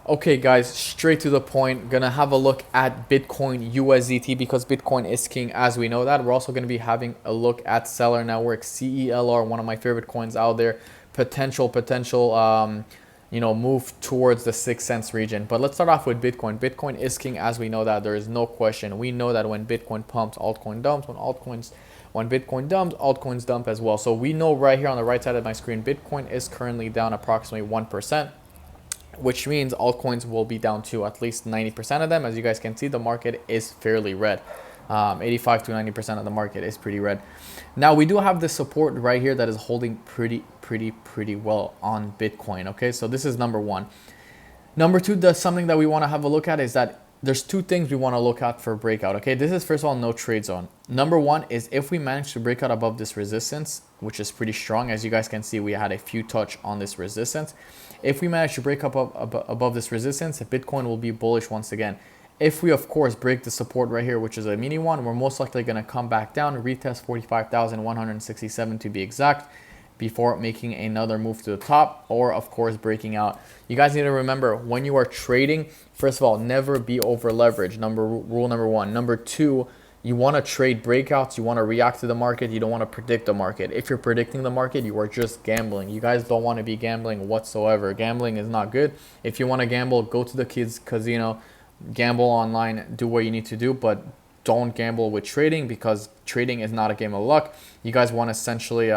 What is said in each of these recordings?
Okay, guys, straight to the point. Gonna have a look at Bitcoin USDT because Bitcoin is king, as we know that. We're also gonna be having a look at Celer Network, CELR, one of my favorite coins out there. Potential, move towards the 6 cents region. But let's start off with Bitcoin. Bitcoin is king, as we know that. There is no question. We know that when Bitcoin pumps, altcoin dumps. When Bitcoin dumps, altcoins dump as well. So we know right here on the right side of my screen, Bitcoin is currently down approximately 1%, which means altcoins will be down to at least 90% of them. As you guys can see, the market is fairly red. 85 to 90% of the market is pretty red. Now we do have this support right here that is holding pretty well on Bitcoin. Okay, so this is number one. Number two, that's something that we want to have a look at is that there's two things we want to look at for breakout. Okay, this is first of all no trade zone. Number one is if we manage to break out above this resistance, which is pretty strong. As you guys can see, we had a few touch on this resistance. If we manage to break up above this resistance, Bitcoin will be bullish once again. If we, of course, break the support right here, which is a mini one, we're most likely going to come back down, retest 45,167 to be exact, before making another move to the top, or of course breaking out. You guys need to remember, when you are trading, first of all, never be over leveraged. Rule number one. Number two, you want to trade breakouts. You want to react to the market. You don't want to predict the market. If you're predicting the market, you are just gambling. You guys don't want to be gambling whatsoever. Gambling is not good. If you want to gamble, go to the kids' casino, gamble online, do what you need to do, but don't gamble with trading, because trading is not a game of luck. You guys want to essentially,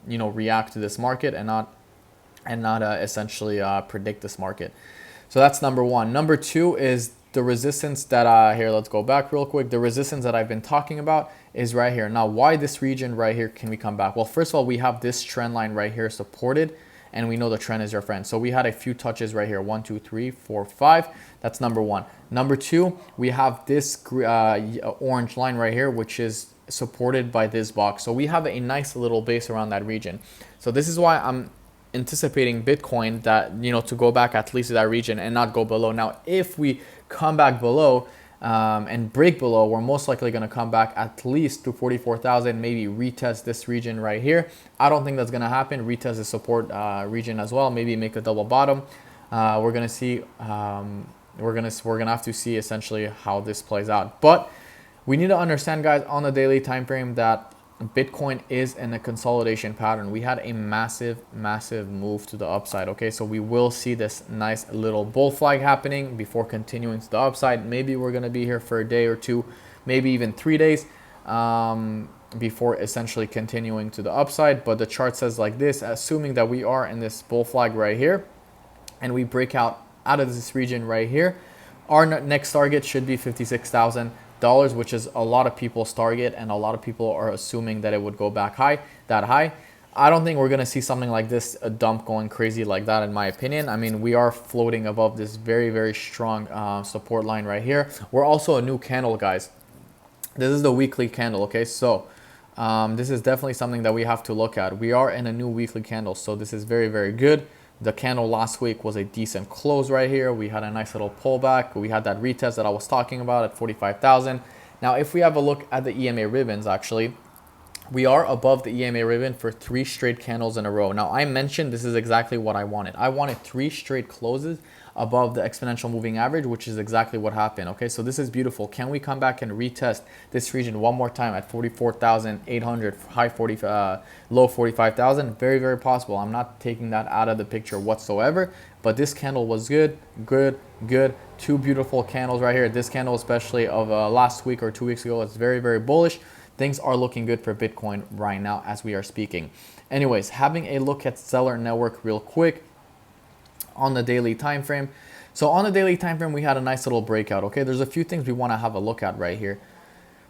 react to this market and not essentially predict this market. So that's number one. Number two is the resistance that here. Let's go back real quick. The resistance that I've been talking about is right here. Now, why this region right here can we come back? Well, first of all, we have this trend line right here supported, and we know the trend is your friend. So we had a few touches right here. 1, 2, 3, 4, 5. That's number one. Number two, we have this orange line right here, which is supported by this box. So we have a nice little base around that region. So this is why I'm anticipating Bitcoin to go back at least to that region and not go below. Now, if we come back below and break below, we're most likely going to come back at least to 44,000, maybe retest this region right here. I don't think that's going to happen. Retest the support region as well, maybe make a double bottom. We're going to see. We're gonna have to see essentially how this plays out. But we need to understand, guys, on the daily time frame that Bitcoin is in a consolidation pattern. We had a massive move to the upside. Okay, so we will see this nice little bull flag happening before continuing to the upside. Maybe we're gonna be here for a day or two, maybe even 3 days before essentially continuing to the upside. But the chart says like this: assuming that we are in this bull flag right here and we break out of this region right here, our next target should be $56,000, which is a lot of people's target, and a lot of people are assuming that it would go back that high. I don't think we're going to see something like this, a dump going crazy like that, in my opinion. I mean, we are floating above this very strong support line right here. We're also a new candle, guys. This is the weekly candle. Okay, so this is definitely something that we have to look at. We are in a new weekly candle, so this is very good. The candle last week was a decent close right here. We had a nice little pullback. We had that retest that I was talking about at 45,000. Now, if we have a look at the EMA ribbons, actually, we are above the EMA ribbon for 3 straight candles in a row. Now, I mentioned this is exactly what I wanted. I wanted 3 straight closes above the exponential moving average, which is exactly what happened. Okay, so this is beautiful. Can we come back and retest this region one more time at 44,800, low 45,000? Very possible. I'm not taking that out of the picture whatsoever, but this candle was good. 2 beautiful candles right here. This candle, especially of last week or 2 weeks ago, is very bullish. Things are looking good for Bitcoin right now as we are speaking. Anyways, having a look at Celer Network real quick on the daily time frame. So on the daily time frame, we had a nice little breakout. Okay, there's a few things we want to have a look at right here.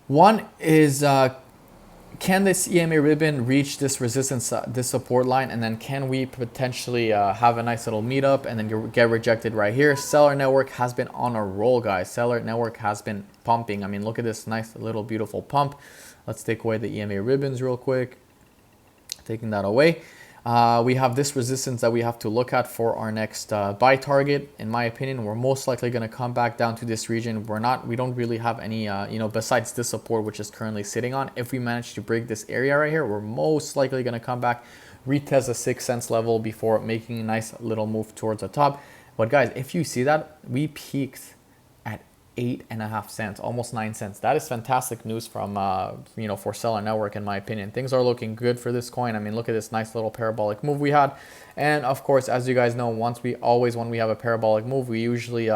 One is can this EMA ribbon reach this resistance, this support line, and then can we potentially have a nice little meetup and then get rejected right here? Celer Network has been on a roll, guys. Celer Network has been pumping. I mean, look at this nice little beautiful pump. Let's take away the EMA ribbons real quick. Taking that away. We have this resistance that we have to look at for our next buy target. In my opinion, we're most likely going to come back down to this region. We don't really have any, besides this support, which is currently sitting on. If we manage to break this area right here, we're most likely going to come back, retest the 6 cents level before making a nice little move towards the top. But guys, if you see that, we peaked at 8.5 cents, almost 9 cents. That is fantastic news from for Celer Network, in my opinion. Things are looking good for this coin. I mean, look at this nice little parabolic move we had. And of course, as you guys know, when we have a parabolic move, we usually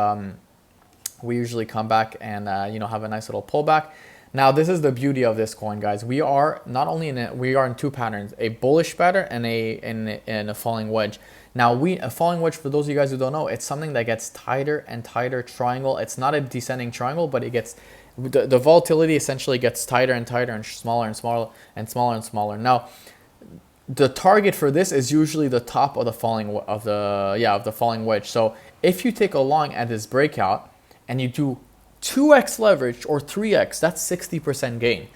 come back and have a nice little pullback. Now, this is the beauty of this coin, guys. We are not only we are in two patterns: a bullish pattern and a falling wedge. Now, a falling wedge, for those of you guys who don't know, it's something that gets tighter and tighter triangle. It's not a descending triangle, but it gets the volatility essentially gets tighter and tighter and smaller and smaller and smaller and smaller. Now, the target for this is usually the top of the falling wedge. So if you take a long at this breakout and you do 2x leverage or 3x, that's 60% gain.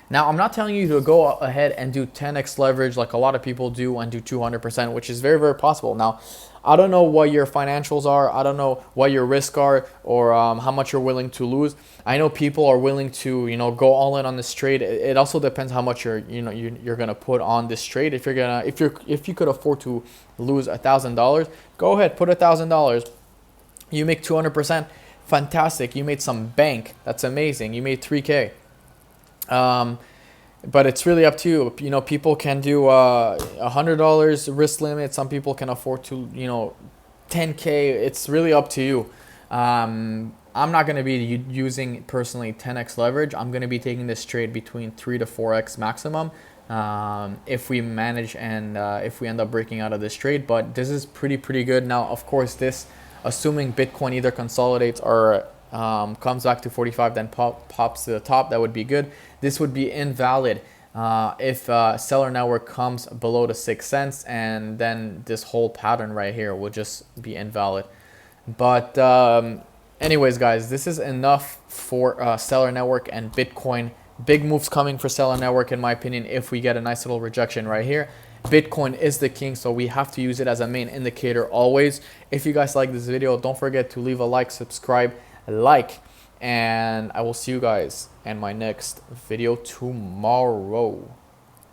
Now, I'm not telling you to go ahead and do 10x leverage like a lot of people do and do 200%, which is very, very possible. Now, I don't know what your financials are. I don't know what your risks are, or how much you're willing to lose. I know people are willing to, go all in on this trade. It also depends how much you're gonna put on this trade. If you could afford to lose $1,000, go ahead, put $1,000. You make 200%. Fantastic. You made some bank. That's amazing. You made 3K. But it's really up to you. People can do $100 risk limit. Some people can afford to, 10K. It's really up to you. I'm not going to be using personally 10x leverage. I'm going to be taking this trade between 3 to 4x maximum if we manage and if we end up breaking out of this trade. But this is pretty good. Now, of course, this assuming Bitcoin either consolidates or comes back to 45, then pops to the top, that would be good. This would be invalid if Celer Network comes below the 6 cents, and then this whole pattern right here will just be invalid. But anyways, guys, this is enough for Celer Network and Bitcoin. Big moves coming for Celer Network, in my opinion, if we get a nice little rejection right here. Bitcoin is the king, so we have to use it as a main indicator always. If you guys like this video, don't forget to leave a like, subscribe, and I will see you guys in my next video tomorrow.